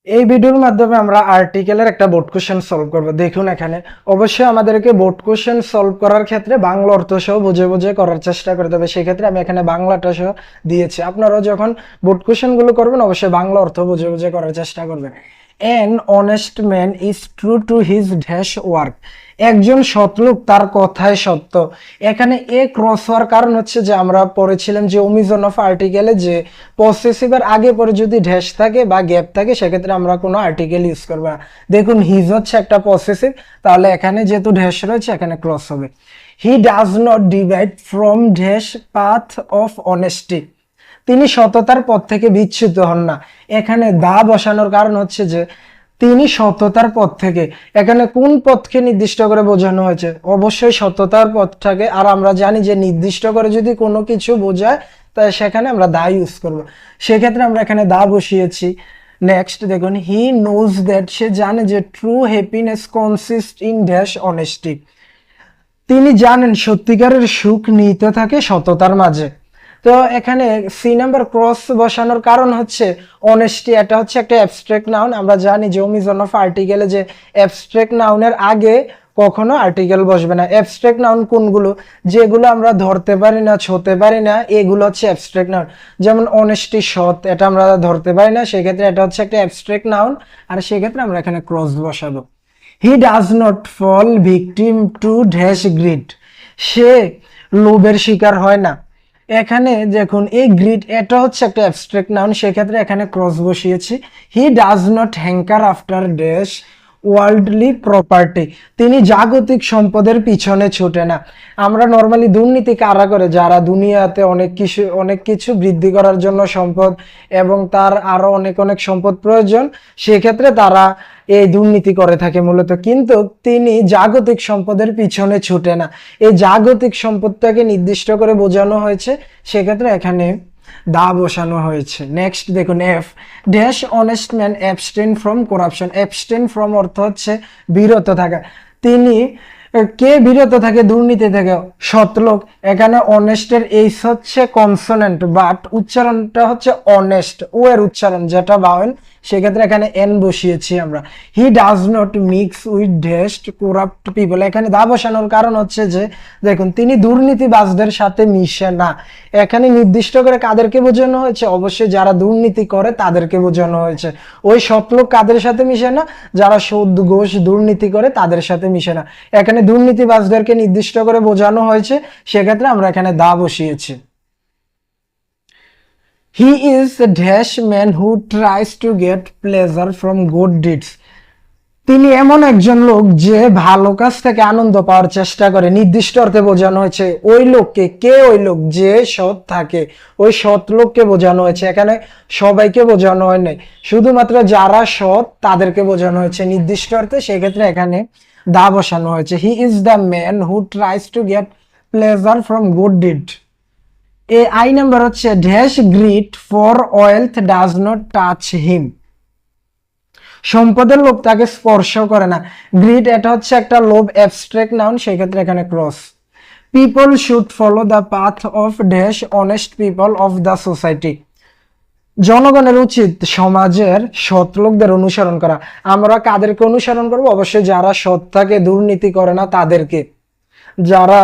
এই ভিডিওর মাধ্যমে আমরা আর্টিকেলের একটা বোর্ড কোশ্চেন সলভ করব। দেখুন এখানে অবশ্যই আমাদেরকে বোর্ড কোশ্চেন সলভ করার ক্ষেত্রে বাংলা অর্থ সহ বুঝে বুঝে করার চেষ্টা করতে হবে। সেই ক্ষেত্রে আমি এখানে বাংলাটা সহ দিয়েছি। আপনারাও যখন বোর্ড কোশ্চেনগুলো করবেন অবশ্যই বাংলা অর্থ বুঝে বুঝে করার চেষ্টা করবেন। An honest man is true to his dash work. একজন সৎলোক তার কথায় সত্য। এখানে এ ক্রস হওয়ার কারণ হচ্ছে যে আমরা পড়েছিলাম যে ওমিশন অফ আর্টিকেলে যে পসেসিভের আগে পরে যদি ড্যাশ থাকে বা গ্যাপ থাকে সেক্ষেত্রে আমরা কোনো আর্টিকেল ইউজ করবো না। দেখুন হিজ হচ্ছে একটা পসেসিভ, তাহলে এখানে যেহেতু ড্যাশ রয়েছে এখানে ক্রস হবে। হি does not divide from dash path of honesty. তিনি সততার পথ থেকে বিচ্যুত হন না। এখানে দা বসানোর কারণ হচ্ছে যে তিনি সততার পথ থেকে, এখানে কোন পথকে নির্দিষ্ট করে বোঝানো হয়েছে? অবশ্যই সততার পথটাকে। আর আমরা জানি যে নির্দিষ্ট করে যদি কোনো কিছু বোঝায় তাই সেখানে আমরা দা ইউজ করব। সেক্ষেত্রে আমরা এখানে দা বসিয়েছি। নেক্সট দেখুন, হি নোজ দ্যাট, সে জানে যে true happiness consist in dash honesty. তিনি জানেন সত্যিকারের সুখ নিহিত থাকে সততার মাঝে। তো এখানে সি নাম্বার ক্রস বসানোর কারণ হচ্ছে অনেস্টি, এটা হচ্ছে একটা অ্যাবস্ট্রাক্ট নাউন। আমরা জানি যে ওমিশন অফ আর্টিকেলে যে অ্যাবস্ট্রাক্ট নাউনের আগে কখনো আর্টিকেল বসবে না। অ্যাবস্ট্রাক্ট নাউন কোনগুলো? যেগুলো আমরা ধরতে পারি না, ছুঁতে পারি না, এগুলো হচ্ছে অ্যাবস্ট্রাক্ট নাউন। যেমন অনেস্টি, সৎ, এটা আমরা ধরতে পারি না, সেক্ষেত্রে এটা হচ্ছে একটা অ্যাবস্ট্রাক্ট নাউন। আর সেক্ষেত্রে আমরা এখানে ক্রস বসাবো। He does not fall victim to dash greed. সে লোভের শিকার হয় না। এখানে দেখুন এই গ্রিড, এটা হচ্ছে একটা অ্যাবস্ট্রাক্ট নাউন, সেক্ষেত্রে এখানে ক্রস বসিয়েছি। হি does not hanker after dash worldly property. তিনি জাগতিক সম্পদের পিছনে ছুটে না। আমরা নর্মালি দুর্নীতি কারা করে? যারা দুনিয়াতে অনেক কিছু বৃদ্ধি করার জন্য সম্পদ এবং তার আরো অনেক অনেক সম্পদ প্রয়োজন, সেক্ষেত্রে তারা এই দুর্নীতি করে থাকে মূলত। কিন্তু তিনি জাগতিক সম্পদের পিছনে ছুটে না। এই জাগতিক সম্পদটাকে নির্দিষ্ট করে বোঝানো হয়েছে, সেক্ষেত্রে এখানে দা বসানো হয়েছে। নেক্সট দেখুন, F dash honest man abstain from corruption. Abstain from অর্থ হচ্ছে বিরত থাকা। তিনি কে বিরত থাকে দুর্নীতি থেকে? সৎলোক। এখানে অনেস্টের এইস হচ্ছে কনসোনেন্ট, বাট উচ্চারণটা হচ্ছে অনেস্ট, ও এর উচ্চারণ যেটা বাউল, সেক্ষেত্রে এখানে এন বসিয়েছি আমরা। হি does not mix with dashed corrupt people. এখানে দা বসানোর কারণ হচ্ছে যে দেখুন তিনি দুর্নীতিবাজদের সাথে মিশে না। এখানে নির্দিষ্ট করে কাদেরকে বোঝানো হয়েছে? অবশ্যই যারা দুর্নীতি করে তাদেরকে বোঝানো হয়েছে। ওই সৎলোক কাদের সাথে মিশে না? যারা সুদ ঘুষ দুর্নীতি করে তাদের সাথে মিশে না। এখানে দুর্নীতিবাজদেরকে নির্দিষ্ট করে বোঝানো হয়েছে, সেক্ষেত্রে আমরা এখানে দা বসিয়েছি। He is a dash man who tries to get pleasure from good deeds. তিনি এমন একজন লোক যে ভালো কাজ থেকে আনন্দ পাওয়ার চেষ্টা করে। নির্দিষ্ট অর্থে বোঝানো হয়েছে ওই লোককে। কে ওই লোক? যে সৎ থাকে, ওই সৎ লোককে বোঝানো হয়েছে। এখানে সবাইকে বোঝানো হয় নাই, শুধুমাত্র যারা সৎ তাদেরকে বোঝানো হয়েছে নির্দিষ্ট অর্থে, সেক্ষেত্রে এখানে দা বসানো হয়েছে। He is the man who tries to get pleasure from good deed. A I number হচ্ছে dash greed for wealth does not touch him. সম্পদের লোভ তাকে স্পর্শ করে না। গ্রিড, এটা হচ্ছে একটা লোভ, অ্যাবস্ট্রাক্ট নাউন, সেক্ষেত্রে এখানে cross. People should follow the path of dash honest people of the society. জনগণের উচিত সমাজের সৎ লোকদের অনুসরণ করা। আমরা কাদেরকে অনুসরণ করব? অবশ্যই যারা সৎ থাকে, দুর্নীতি করে না তাদেরকে। যারা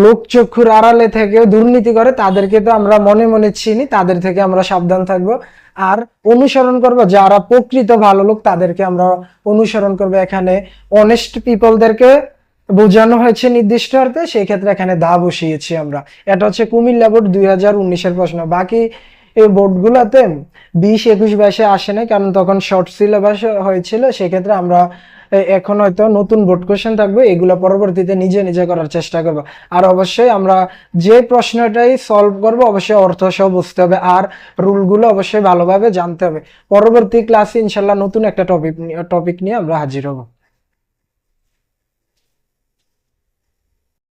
লোকচক্ষুর আড়ালে থেকেও দুর্নীতি করে তাদেরকে তো আমরা মনে মনে চিনি, তাদের থেকে আমরা সাবধান থাকবো। আর অনুসরণ করব যারা প্রকৃত ভালো লোক, তাদেরকে আমরা অনুসরণ করবো। এখানে অনেস্ট পিপলদেরকে বোঝানো হয়েছে নির্দিষ্ট অর্থে, সেই ক্ষেত্রে এখানে দা বসিয়েছি আমরা। এটা হচ্ছে কুমিল্লা বোর্ড 2019-এর প্রশ্ন। বাকি এই বোর্ডগুলোতে 20, 21, 22-এ আসে নাই, কারণ তখন শর্ট সিলেবাস হয়েছিল। সেক্ষেত্রে আমরা এখন হয়তো নতুন বোর্ড কোশ্চেন থাকবে, এগুলো পরবর্তীতে নিজে নিজে করার চেষ্টা করব। আর অবশ্যই আমরা যে প্রশ্নটাই সলভ করব অবশ্যই অর্থ সহ বুঝতে হবে, আর রুলগুলো অবশ্যই ভালোভাবে জানতে হবে। পরবর্তী ক্লাসে ইনশাল্লাহ নতুন একটা টপিক নিয়ে আমরা হাজির হব।